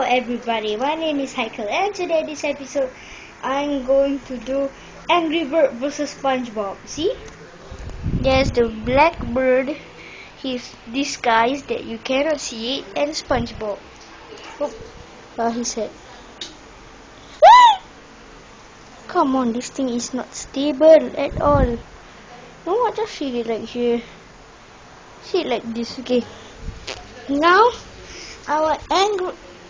Everybody, my name is Heikel, and today this episode I'm going to do Angry Bird versus SpongeBob. See? There's the black bird, his disguise that you cannot see it, and SpongeBob. His head. Come on, this thing is not stable at all. No, just see it like here. See it like this, okay. Now, our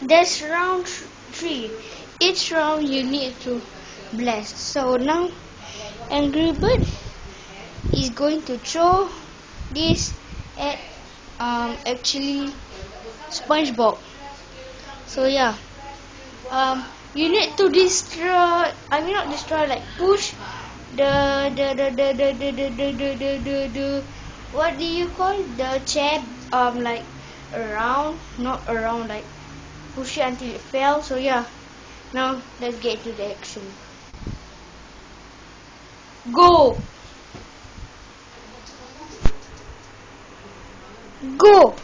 there's round 3. Each round you need to blast. So now, Angry Bird is going to throw this at actually SpongeBob. So yeah, you need to destroy. I mean not destroy, like push the what do you call the chair? Like around, not around, like push it until it fell. So yeah, now let's get to the action. Go! Go!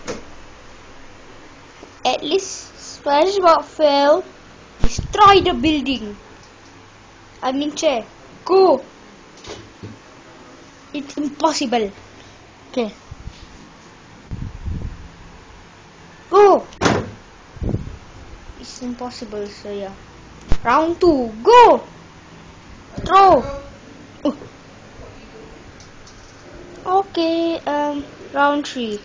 At least SpongeBob fell. Destroy the building. I mean chair. Go! It's impossible. Okay. Go! It's impossible, so yeah. Round 2, go! Throw! Okay, round 3.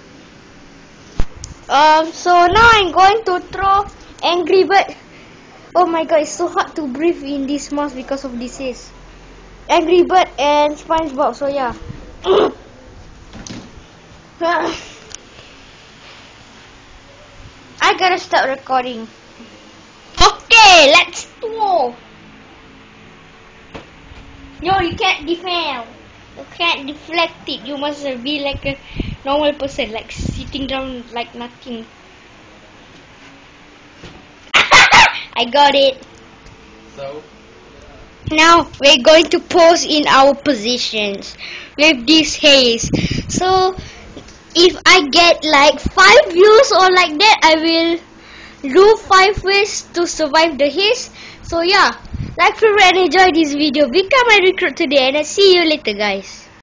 So now I'm going to throw Angry Bird. Oh my god, it's so hard to breathe in this mask because of this is Angry Bird and SpongeBob, so yeah. I gotta start recording. Okay, let's go. No, you can't defend. You can't deflect it. You must be like a normal person, like sitting down like nothing. I got it. So? Now we're going to pose in our positions with this haze. So if I get like 5 views or like that, I will do 5 ways to survive the haze. So yeah, like, favorite, and enjoy this video. Become my recruit today, and I'll see you later, guys.